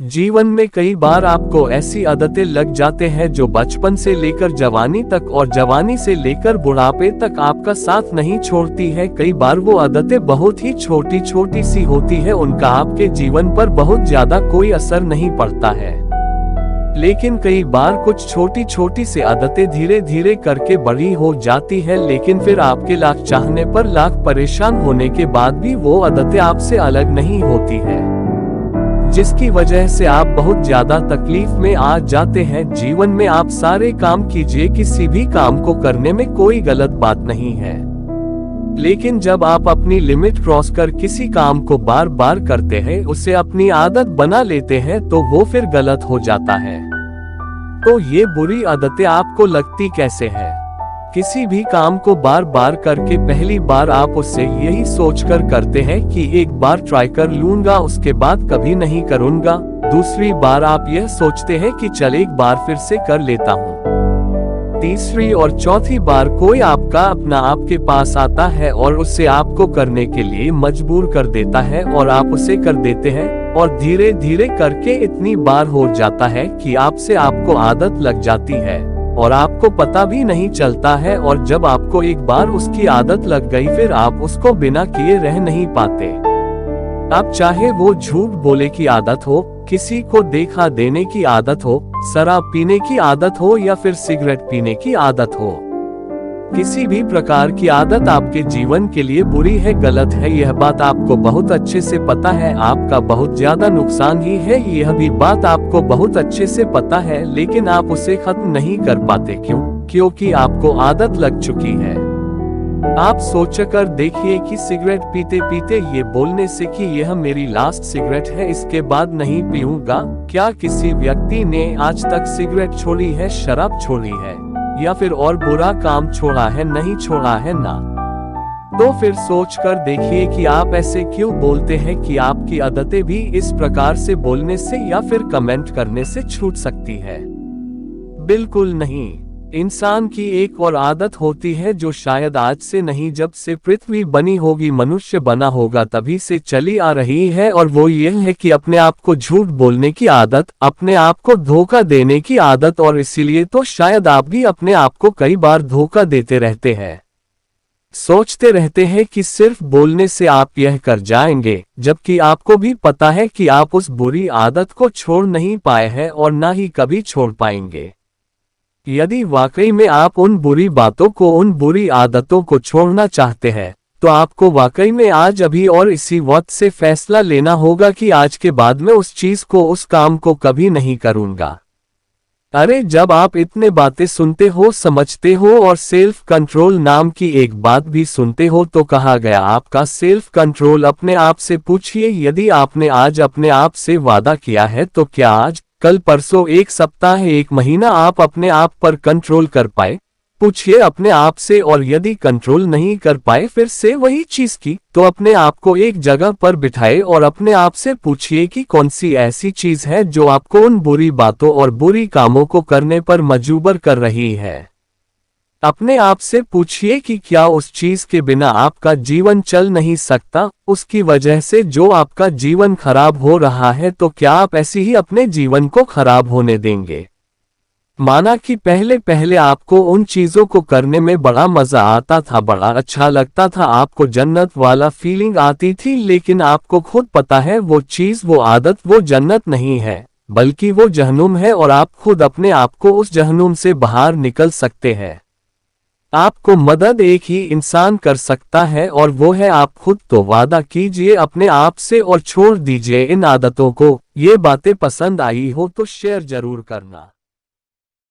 जीवन में कई बार आपको ऐसी आदतें लग जाते हैं जो बचपन से लेकर जवानी तक और जवानी से लेकर बुढ़ापे तक आपका साथ नहीं छोड़ती है। कई बार वो आदतें बहुत ही छोटी छोटी सी होती है, उनका आपके जीवन पर बहुत ज्यादा कोई असर नहीं पड़ता है। लेकिन कई बार कुछ छोटी छोटी सी आदतें धीरे धीरे करके बड़ी हो जाती है, लेकिन फिर आपके लाख चाहने पर लाख परेशान होने के बाद भी वो आदतें आपसे अलग नहीं होती है, जिसकी वजह से आप बहुत ज्यादा तकलीफ में आ जाते हैं। जीवन में आप सारे काम कीजिए, किसी भी काम को करने में कोई गलत बात नहीं है, लेकिन जब आप अपनी लिमिट क्रॉस कर किसी काम को बार बार करते हैं, उसे अपनी आदत बना लेते हैं, तो वो फिर गलत हो जाता है। तो ये बुरी आदतें आपको लगती कैसे है? किसी भी काम को बार बार करके पहली बार आप उससे यही सोचकर करते हैं कि एक बार ट्राई कर लूंगा, उसके बाद कभी नहीं करूंगा। दूसरी बार आप यह सोचते हैं कि चल एक बार फिर से कर लेता हूँ। तीसरी और चौथी बार कोई आपका अपना आपके पास आता है और उसे आपको करने के लिए मजबूर कर देता है और आप उसे कर देते हैं, और धीरे धीरे करके इतनी बार हो जाता है कि आपसे आपको आदत लग जाती है और आपको पता भी नहीं चलता है। और जब आपको एक बार उसकी आदत लग गई, फिर आप उसको बिना किए रह नहीं पाते। आप चाहे वो झूठ बोले की आदत हो, किसी को देखा देने की आदत हो, शराब पीने की आदत हो या फिर सिगरेट पीने की आदत हो, किसी भी प्रकार की आदत आपके जीवन के लिए बुरी है, गलत है। यह बात आपको बहुत अच्छे से पता है, आपका बहुत ज्यादा नुकसान ही है, यह भी बात आपको बहुत अच्छे से पता है, लेकिन आप उसे खत्म नहीं कर पाते। क्यों? क्योंकि आपको आदत लग चुकी है। आप सोचकर देखिए कि सिगरेट पीते पीते ये बोलने से कि यह मेरी लास्ट सिगरेट है, इसके बाद नहीं पीऊंगा, क्या किसी व्यक्ति ने आज तक सिगरेट छोड़ी है, शराब छोड़ी है या फिर और बुरा काम छोड़ा है? नहीं छोड़ा है ना। तो फिर सोचकर देखिए कि आप ऐसे क्यों बोलते हैं कि आपकी आदतें भी इस प्रकार से बोलने से या फिर कमेंट करने से छूट सकती है? बिल्कुल नहीं। इंसान की एक और आदत होती है जो शायद आज से नहीं, जब से पृथ्वी बनी होगी, मनुष्य बना होगा, तभी से चली आ रही है, और वो ये है कि अपने आप को झूठ बोलने की आदत, अपने आप को धोखा देने की आदत। और इसीलिए तो शायद आप भी अपने आप को कई बार धोखा देते रहते हैं। सोचते रहते हैं कि सिर्फ बोलने से आप यह कर जाएंगे, जबकि आपको भी पता है कि आप उस बुरी आदत को छोड़ नहीं पाए हैं और ना ही कभी छोड़ पाएंगे। यदि वाकई में आप उन बुरी बातों को, उन बुरी आदतों को छोड़ना चाहते हैं, तो आपको वाकई में आज अभी और इसी वक्त से फैसला लेना होगा कि आज के बाद मैं उस चीज को, उस काम को कभी नहीं करूंगा। अरे जब आप इतने बातें सुनते हो, समझते हो और सेल्फ कंट्रोल नाम की एक बात भी सुनते हो, तो कहा गया आपका सेल्फ कंट्रोल। अपने आप से पूछिए, यदि आपने आज अपने आप से वादा किया है, तो क्या आज, कल, परसों, एक सप्ताह, एक महीना आप अपने आप पर कंट्रोल कर पाए? पूछिए अपने आप से। और यदि कंट्रोल नहीं कर पाए फिर से वही चीज की, तो अपने आप को एक जगह पर बिठाए और अपने आप से पूछिए कि कौन सी ऐसी चीज है जो आपको उन बुरी बातों और बुरी कामों को करने पर मजबूर कर रही है। अपने आप से पूछिए कि क्या उस चीज के बिना आपका जीवन चल नहीं सकता, उसकी वजह से जो आपका जीवन खराब हो रहा है, तो क्या आप ऐसे ही अपने जीवन को खराब होने देंगे? माना कि पहले पहले आपको उन चीजों को करने में बड़ा मजा आता था, बड़ा अच्छा लगता था, आपको जन्नत वाला फीलिंग आती थी, लेकिन आपको खुद पता है वो चीज, वो आदत, वो जन्नत नहीं है, बल्कि वो जहन्नुम है, और आप खुद अपने आप को उस जहन्नुम से बाहर निकल सकते हैं। आपको मदद एक ही इंसान कर सकता है और वो है आप खुद। तो वादा कीजिए अपने आप से और छोड़ दीजिए इन आदतों को। ये बातें पसंद आई हो तो शेयर जरूर करना।